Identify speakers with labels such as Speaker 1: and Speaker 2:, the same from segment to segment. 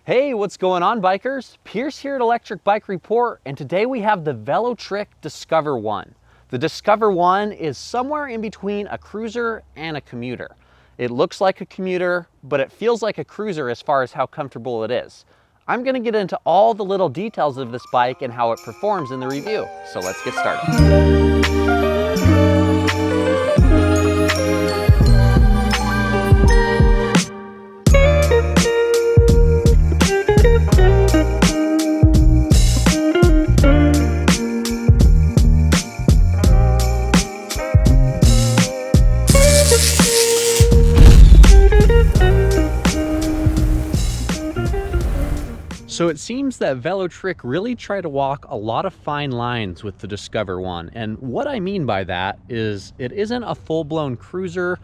Speaker 1: Hey, what's going on, bikers? Pierce here at Electric Bike Report, and today we have the Velotric Discover One. The Discover One is somewhere in between a cruiser and a commuter. It looks like a commuter, but it feels like a cruiser as far as how comfortable it is. I'm going to get into all the little details of this bike and how it performs in the review, so let's get started. So it seems that Velotric really tried to walk a lot of fine lines with the Discover One. And what I mean by that is it isn't a full-blown cruiser,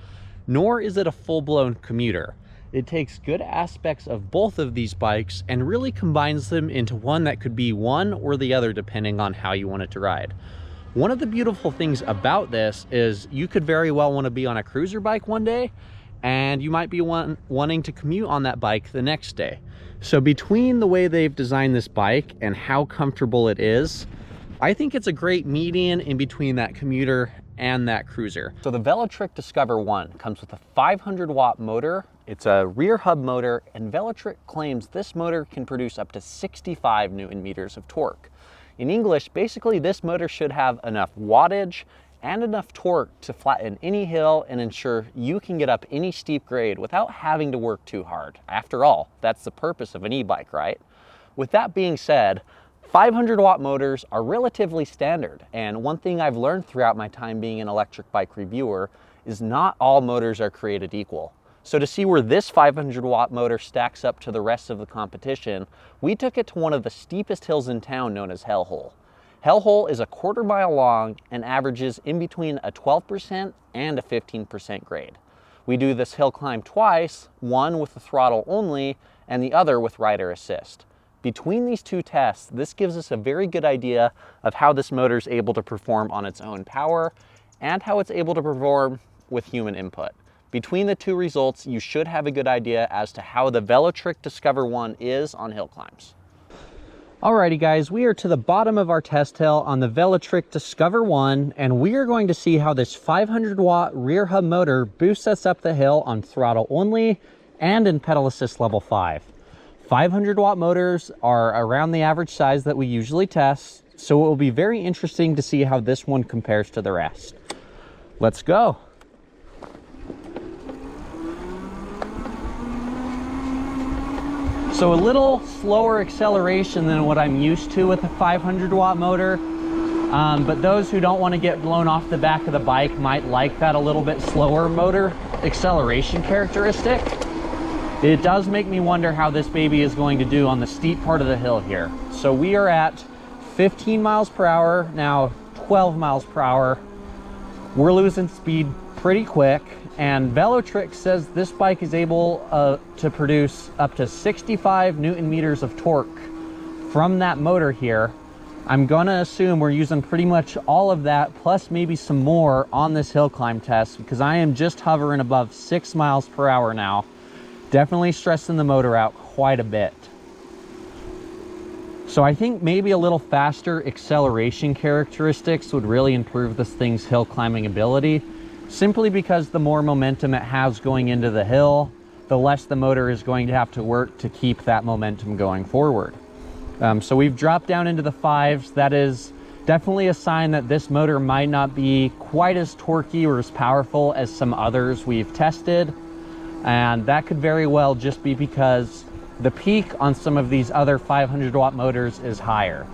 Speaker 1: nor is it a full-blown commuter. It takes good aspects of both of these bikes and really combines them into one that could be one or the other depending on how you want it to ride. One of the beautiful things about this is you could very well want to be on a cruiser bike one day, and you might be wanting to commute on that bike the next day. So between the way they've designed this bike and how comfortable it is, I think it's a great median in between that commuter and that cruiser. So the Velotric Discover One comes with a 500-watt motor. It's a rear hub motor, and Velotric claims this motor can produce up to 65 Newton meters of torque. In English, basically this motor should have enough wattage and enough torque to flatten any hill and ensure you can get up any steep grade without having to work too hard. After all, that's the purpose of an e-bike, right? With that being said, 500-watt motors are relatively standard, and one thing I've learned throughout my time being an electric bike reviewer is not all motors are created equal. So to see where this 500-watt motor stacks up to the rest of the competition, we took it to one of the steepest hills in town known as Hellhole. Hellhole is a quarter-mile long and averages in between a 12% and a 15% grade. We do this hill climb twice, one with the throttle only and the other with rider assist. Between these two tests, this gives us a very good idea of how this motor is able to perform on its own power and how it's able to perform with human input. Between the two results, you should have a good idea as to how the Velotric Discover One is on hill climbs. Alrighty guys, we are to the bottom of our test hill on the Velotric Discover One, and we are going to see how this 500-watt rear hub motor boosts us up the hill on throttle only and in pedal assist level 5. 500-watt motors are around the average size that we usually test, so it will be very interesting to see how this one compares to the rest. Let's go. So a little slower acceleration than what I'm used to with a 500-watt motor, but those who don't want to get blown off the back of the bike might like that a little bit slower motor acceleration characteristic. It does make me wonder how this baby is going to do on the steep part of the hill here. So we are at 15 miles per hour, now 12 miles per hour. We're losing speed pretty quick, and Velotric says this bike is able to produce up to 65 Newton meters of torque from that motor here. I'm gonna assume we're using pretty much all of that plus maybe some more on this hill climb test, because I am just hovering above 6 miles per hour now. Definitely stressing the motor out quite a bit. So I think maybe a little faster acceleration characteristics would really improve this thing's hill climbing ability, simply because the more momentum it has going into the hill, the less the motor is going to have to work to keep that momentum going forward. So we've dropped down into the 5s. That is definitely a sign that this motor might not be quite as torquey or as powerful as some others we've tested. And that could very well just be because the peak on some of these other 500-watt motors is higher.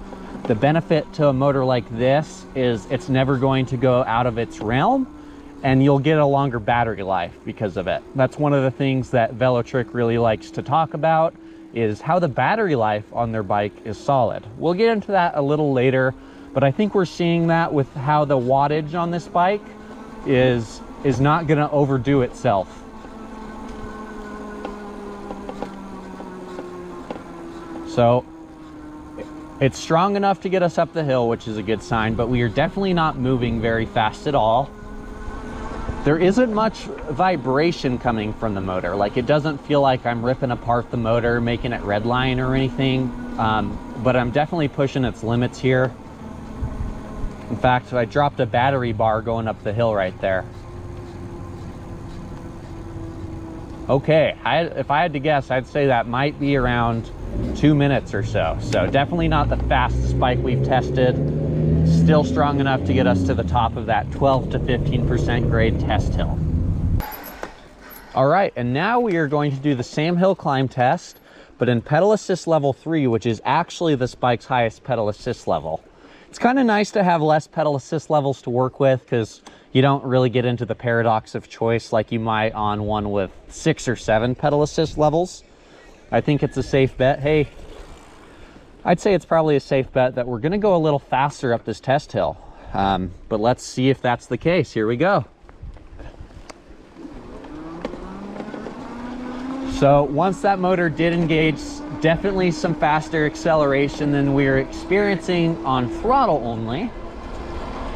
Speaker 1: The benefit to a motor like this is it's never going to go out of its realm, and you'll get a longer battery life because of it. That's one of the things that Velotric really likes to talk about, is how the battery life on their bike is solid. We'll get into that a little later, but I think we're seeing that with how the wattage on this bike is not gonna overdo itself. So it's strong enough to get us up the hill, which is a good sign, but we are definitely not moving very fast at all. There isn't much vibration coming from the motor. Like, it doesn't feel like I'm ripping apart the motor, making it redline or anything, but I'm definitely pushing its limits here. In fact, I dropped a battery bar going up the hill right there. Okay, if I had to guess, I'd say that might be around 2 minutes or so. So definitely not the fastest bike we've tested. Still strong enough to get us to the top of that 12 to 15% grade test hill. All right, and now we are going to do the same hill climb test, but in pedal assist level 3, which is actually this bike's highest pedal assist level. It's kind of nice to have less pedal assist levels to work with, because you don't really get into the paradox of choice like you might on one with 6 or 7 pedal assist levels. I think it's a safe bet. Hey, I'd say it's probably a safe bet that we're gonna go a little faster up this test hill. But let's see if that's the case. Here we go. So once that motor did engage, definitely some faster acceleration than we were experiencing on throttle only.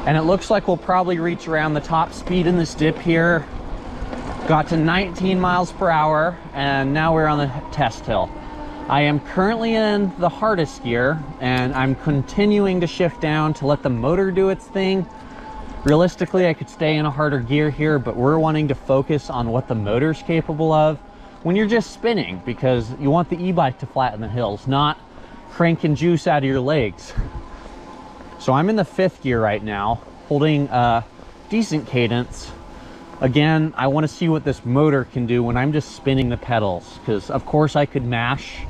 Speaker 1: And it looks like we'll probably reach around the top speed in this dip here. Got to 19 miles per hour, and now we're on the test hill. I am currently in the hardest gear, and I'm continuing to shift down to let the motor do its thing. Realistically, I could stay in a harder gear here, but we're wanting to focus on what the motor's capable of when you're just spinning, because you want the e-bike to flatten the hills, not cranking juice out of your legs. So I'm in the 5th gear right now, holding a decent cadence. Again, I want to see what this motor can do when I'm just spinning the pedals, because of course I could mash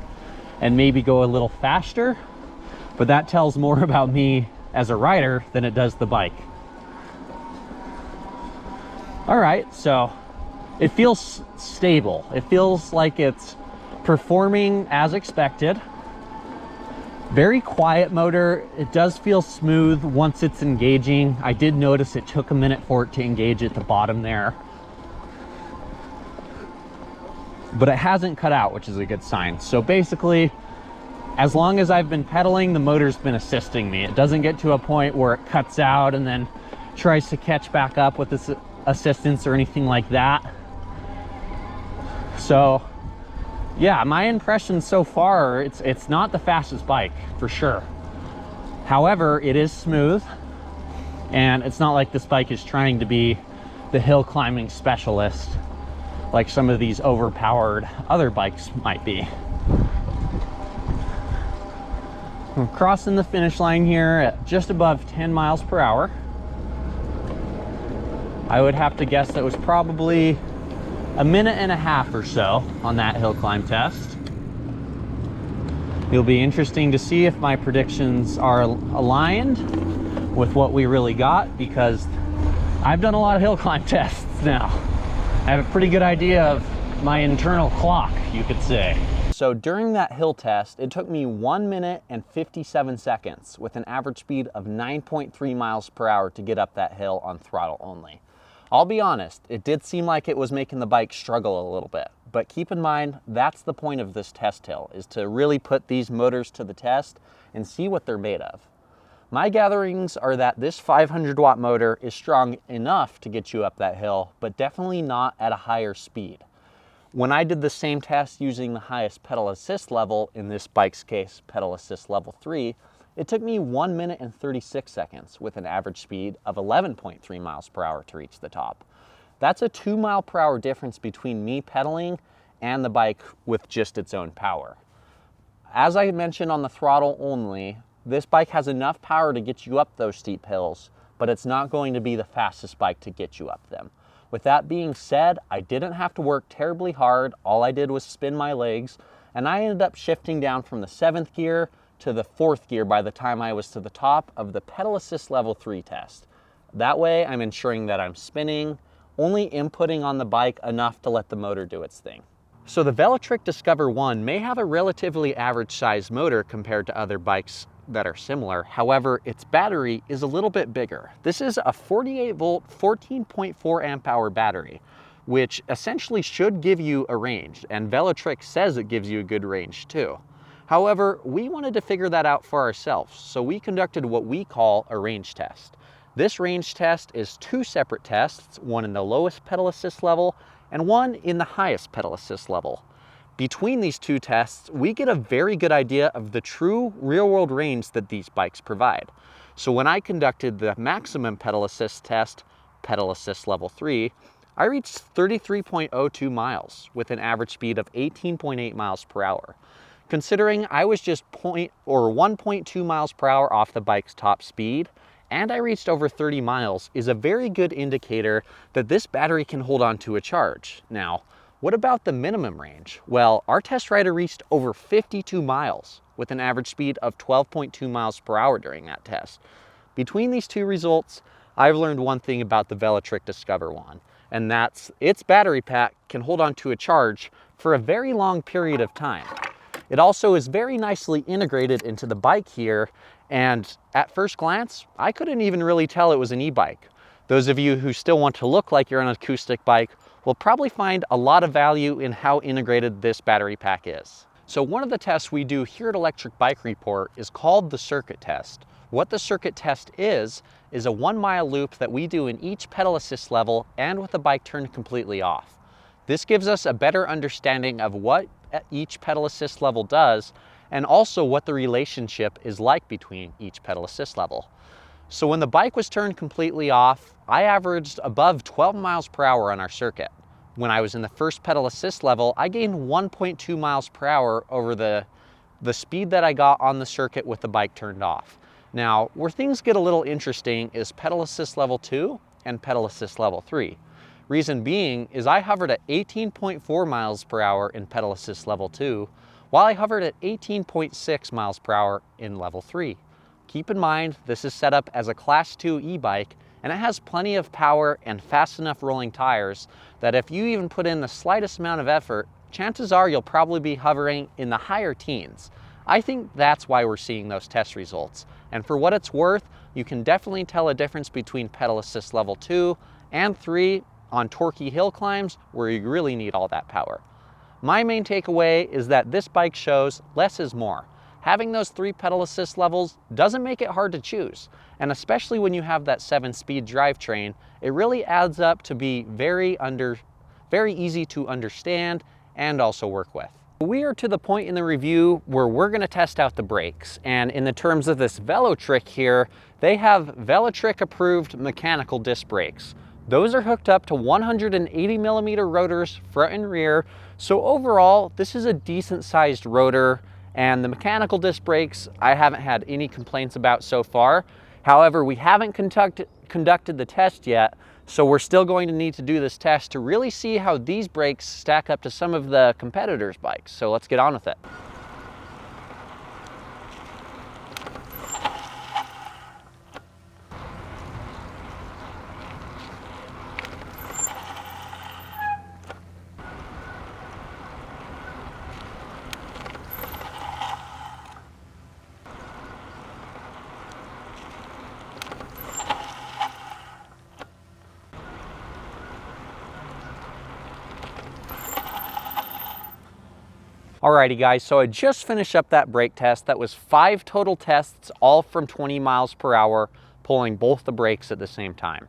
Speaker 1: and maybe go a little faster, but that tells more about me as a rider than it does the bike. All right, so it feels stable. It feels like it's performing as expected. Very quiet motor. It does feel smooth once it's engaging. I did notice it took a minute for it to engage at the bottom there, but it hasn't cut out, which is a good sign. So basically, as long as I've been pedaling, the motor's been assisting me. It doesn't get to a point where it cuts out and then tries to catch back up with this assistance or anything like that. So yeah, my impression so far, it's not the fastest bike for sure. However, it is smooth, and it's not like this bike is trying to be the hill climbing specialist like some of these overpowered other bikes might be. I'm crossing the finish line here at just above 10 miles per hour. I would have to guess that was probably a minute and a half or so on that hill climb test. It'll be interesting to see if my predictions are aligned with what we really got, because I've done a lot of hill climb tests now. I have a pretty good idea of my internal clock, you could say. So during that hill test, it took me 1 minute and 57 seconds with an average speed of 9.3 miles per hour to get up that hill on throttle only. I'll be honest, it did seem like it was making the bike struggle a little bit, but keep in mind, that's the point of this test hill, is to really put these motors to the test and see what they're made of. My gatherings are that this 500 watt motor is strong enough to get you up that hill, but definitely not at a higher speed. When I did the same test using the highest pedal assist level, in this bike's case, pedal assist level 3, it took me 1 minute and 36 seconds with an average speed of 11.3 miles per hour to reach the top. That's a 2 mile per hour difference between me pedaling and the bike with just its own power. As I mentioned on the throttle only, this bike has enough power to get you up those steep hills, but it's not going to be the fastest bike to get you up them. With that being said, I didn't have to work terribly hard. All I did was spin my legs, and I ended up shifting down from the 7th gear to the 4th gear by the time I was to the top of the pedal assist level 3 test. That way, I'm ensuring that I'm spinning, only inputting on the bike enough to let the motor do its thing. So the Velotric Discover 1 may have a relatively average sized motor compared to other bikes that are similar. However, its battery is a little bit bigger. This is a 48 volt, 14.4 amp hour battery, which essentially should give you a range, and Velotric says it gives you a good range too. However, we wanted to figure that out for ourselves, so we conducted what we call a range test. This range test is two separate tests, one in the lowest pedal assist level and one in the highest pedal assist level. Between these two tests, we get a very good idea of the true real-world range that these bikes provide. So when I conducted the maximum pedal assist test, pedal assist level 3, I reached 33.02 miles with an average speed of 18.8 miles per hour. Considering I was just 1.2 miles per hour off the bike's top speed, and I reached over 30 miles, is a very good indicator that this battery can hold on to a charge. Now, what about the minimum range? Well, our test rider reached over 52 miles with an average speed of 12.2 miles per hour during that test. Between these two results, I've learned one thing about the Velotric Discover One, and that's its battery pack can hold on to a charge for a very long period of time. It also is very nicely integrated into the bike here, and at first glance, I couldn't even really tell it was an e-bike. Those of you who still want to look like you're on an acoustic bike will probably find a lot of value in how integrated this battery pack is. So one of the tests we do here at Electric Bike Report is called the circuit test. What the circuit test is a 1 mile loop that we do in each pedal assist level and with the bike turned completely off. This gives us a better understanding of what each pedal assist level does and also what the relationship is like between each pedal assist level. So when the bike was turned completely off, I averaged above 12 miles per hour on our circuit. When I was in the first pedal assist level, I gained 1.2 miles per hour over the speed that I got on the circuit with the bike turned off. Now, where things get a little interesting is pedal assist level 2 and pedal assist level 3. Reason being is I hovered at 18.4 miles per hour in pedal assist level 2, while I hovered at 18.6 miles per hour in level 3. Keep in mind, this is set up as a Class 2 e-bike, and it has plenty of power and fast enough rolling tires that if you even put in the slightest amount of effort, chances are you'll probably be hovering in the higher teens. I think that's why we're seeing those test results. And for what it's worth, you can definitely tell a difference between pedal assist level 2 and 3 on torquey hill climbs where you really need all that power. My main takeaway is that this bike shows less is more. Having those 3 pedal assist levels doesn't make it hard to choose. And especially when you have that 7-speed drivetrain, it really adds up to be very easy to understand and also work with. We are to the point in the review where we're going to test out the brakes. And in the terms of this Velotric here, they have Velotric approved mechanical disc brakes. Those are hooked up to 180 millimeter rotors front and rear. So overall, this is a decent sized rotor, and the mechanical disc brakes I haven't had any complaints about so far. However, we haven't conducted the test yet, so we're still going to need to do this test to really see how these brakes stack up to some of the competitors' bikes. So let's get on with it. Alrighty guys, so I just finished up that brake test. That was 5 total tests, all from 20 miles per hour, pulling both the brakes at the same time.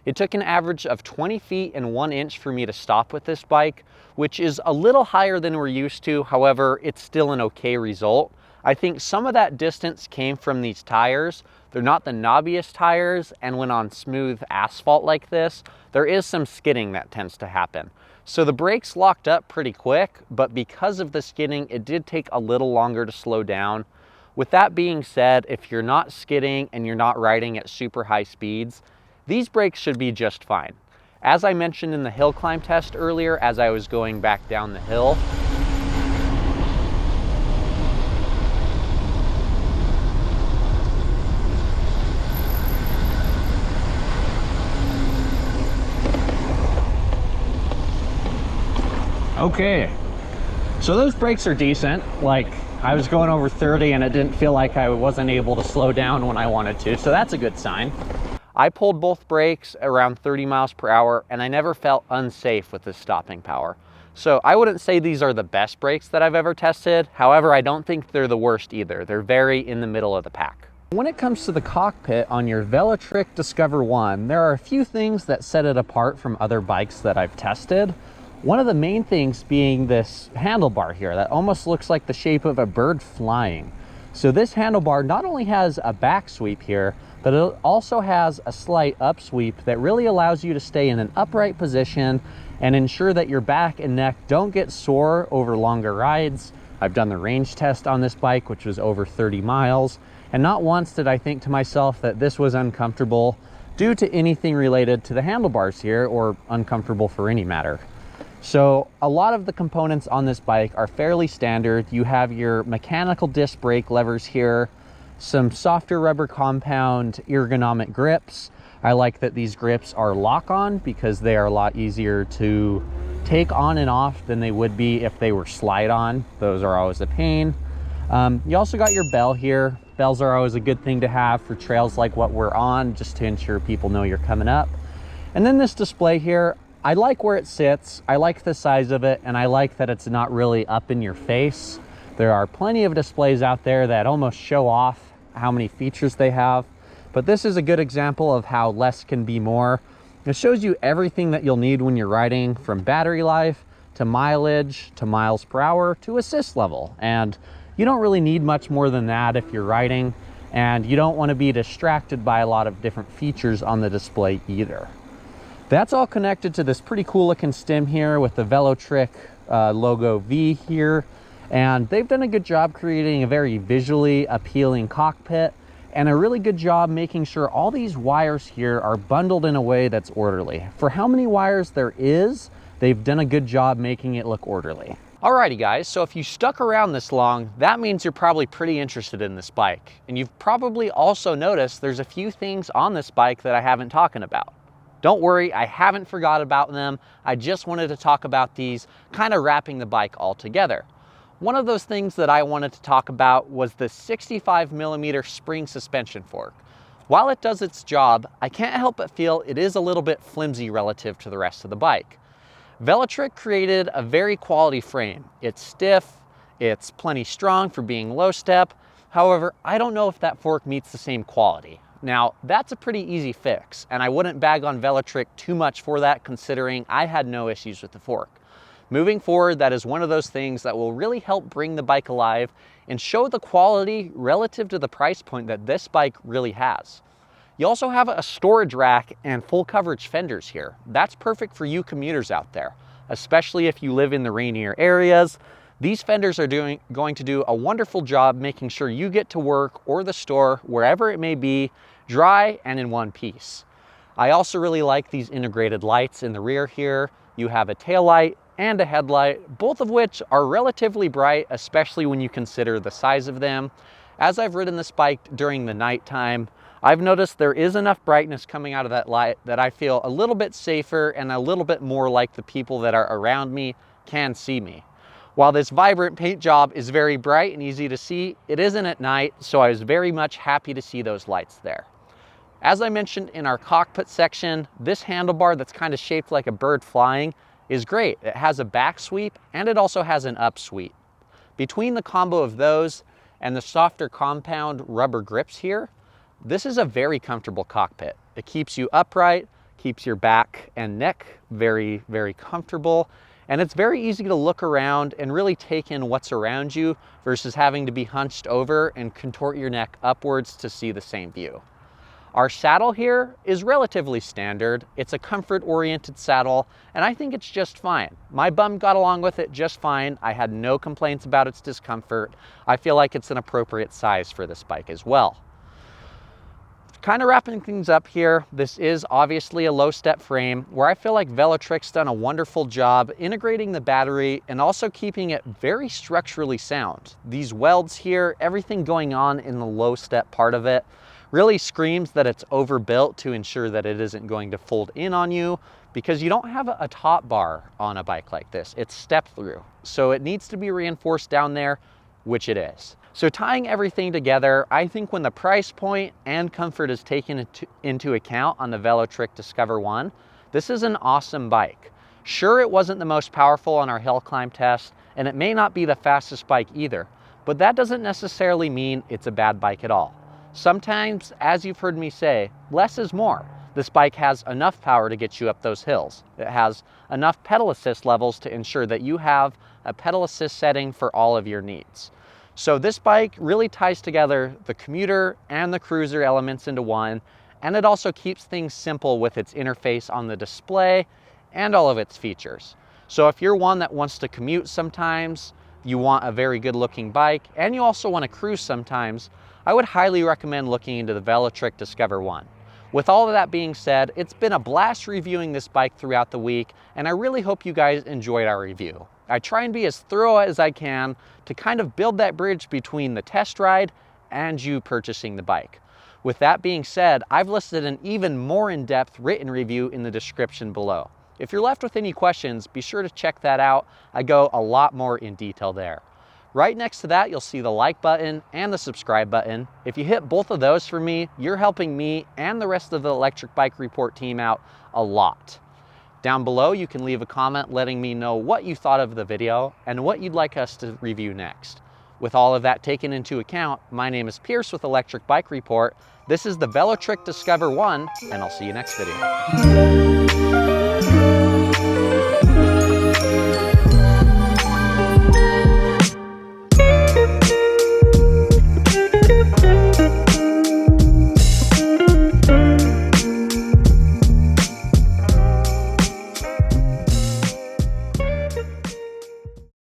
Speaker 1: It took an average of 20 feet and 1 inch for me to stop with this bike, which is a little higher than we're used to. However, it's still an okay result. I think some of that distance came from these tires. They're not the knobbiest tires, and when on smooth asphalt like this, there is some skidding that tends to happen. So the brakes locked up pretty quick, but because of the skidding, it did take a little longer to slow down. With that being said, if you're not skidding and you're not riding at super high speeds, these brakes should be just fine. As I mentioned in the hill climb test earlier, as I was going back down the hill, okay, so those brakes are decent. Like, I was going over 30 and it didn't feel like I wasn't able to slow down when I wanted to, so that's a good sign. I pulled both brakes around 30 miles per hour and I never felt unsafe with this stopping power. So I wouldn't say these are the best brakes that I've ever tested. However, I don't think they're the worst either. They're very in the middle of the pack. When it comes to the cockpit on your Velotric Discover 1, there are a few things that set it apart from other bikes that I've tested. One of the main things being this handlebar here that almost looks like the shape of a bird flying. So this handlebar not only has a back sweep here, but it also has a slight up sweep that really allows you to stay in an upright position and ensure that your back and neck don't get sore over longer rides. I've done the range test on this bike, which was over 30 miles. And not once did I think to myself that this was uncomfortable due to anything related to the handlebars here, or uncomfortable for any matter. So a lot of the components on this bike are fairly standard. You have your mechanical disc brake levers here, some softer rubber compound ergonomic grips. I like that these grips are lock-on because they are a lot easier to take on and off than they would be if they were slide-on. Those are always a pain. You also got your bell here. Bells are always a good thing to have for trails like what we're on, just to ensure people know you're coming up. And then this display here, I like where it sits, I like the size of it, and I like that it's not really up in your face. There are plenty of displays out there that almost show off how many features they have, but this is a good example of how less can be more. It shows you everything that you'll need when you're riding, from battery life to mileage to miles per hour to assist level. And you don't really need much more than that if you're riding, and you don't want to be distracted by a lot of different features on the display either. That's all connected to this pretty cool looking stem here with the Velotric logo V here. And they've done a good job creating a very visually appealing cockpit, and a really good job making sure all these wires here are bundled in a way that's orderly. For how many wires there is, they've done a good job making it look orderly. Alrighty guys, so if you stuck around this long, that means you're probably pretty interested in this bike. And you've probably also noticed there's a few things on this bike that I haven't talked about. Don't worry, I haven't forgot about them. I just wanted to talk about these, kind of wrapping the bike all together. One of those things that I wanted to talk about was the 65mm spring suspension fork. While it does its job, I can't help but feel it is a little bit flimsy relative to the rest of the bike. Velotric created a very quality frame. It's stiff, it's plenty strong for being low step. However, I don't know if that fork meets the same quality. Now, that's a pretty easy fix, and I wouldn't bag on Velotric too much for that, considering I had no issues with the fork. Moving forward, that is one of those things that will really help bring the bike alive and show the quality relative to the price point that this bike really has. You also have a storage rack and full coverage fenders here. That's perfect for you commuters out there, especially if you live in the rainier areas. These fenders are going to do a wonderful job making sure you get to work or the store, wherever it may be, dry and in one piece. I also really like these integrated lights in the rear here. You have a tail light and a headlight, both of which are relatively bright, especially when you consider the size of them. As I've ridden this bike during the nighttime, I've noticed there is enough brightness coming out of that light that I feel a little bit safer and a little bit more like the people that are around me can see me. While this vibrant paint job is very bright and easy to see, it isn't at night, so I was very much happy to see those lights there. As I mentioned in our cockpit section, this handlebar that's kind of shaped like a bird flying is great. It has a back sweep and it also has an up sweep. Between the combo of those and the softer compound rubber grips here, this is a very comfortable cockpit. It keeps you upright, keeps your back and neck very, very comfortable, and it's very easy to look around and really take in what's around you versus having to be hunched over and contort your neck upwards to see the same view. Our saddle here is relatively standard. It's a comfort-oriented saddle, and I think it's just fine. My bum got along with it just fine. I had no complaints about its discomfort. I feel like it's an appropriate size for this bike as well. Kind of wrapping things up here, this is obviously a low step frame where I feel like Velotric's done a wonderful job integrating the battery and also keeping it very structurally sound. These welds here, everything going on in the low step part of it, really screams that it's overbuilt to ensure that it isn't going to fold in on you, because you don't have a top bar on a bike like this. It's step through. So it needs to be reinforced down there, which it is. So tying everything together, I think when the price point and comfort is taken into account on the Velotric Discover 1, this is an awesome bike. Sure, it wasn't the most powerful on our hill climb test, and it may not be the fastest bike either, but that doesn't necessarily mean it's a bad bike at all. Sometimes, as you've heard me say, less is more. This bike has enough power to get you up those hills. It has enough pedal assist levels to ensure that you have a pedal assist setting for all of your needs. So this bike really ties together the commuter and the cruiser elements into one, and it also keeps things simple with its interface on the display and all of its features. So if you're one that wants to commute sometimes, you want a very good looking bike, and you also want to cruise sometimes, I would highly recommend looking into the Velotric Discover One. With all of that being said, it's been a blast reviewing this bike throughout the week, and I really hope you guys enjoyed our review. I try and be as thorough as I can to kind of build that bridge between the test ride and you purchasing the bike. With that being said, I've listed an even more in-depth written review in the description below. If you're left with any questions, be sure to check that out. I go a lot more in detail there. Right next to that, you'll see the like button and the subscribe button. If you hit both of those for me, you're helping me and the rest of the Electric Bike Report team out a lot. Down below, you can leave a comment letting me know what you thought of the video and what you'd like us to review next. With all of that taken into account, my name is Pierce with Electric Bike Report. This is the Velotric Discover One, and I'll see you next video.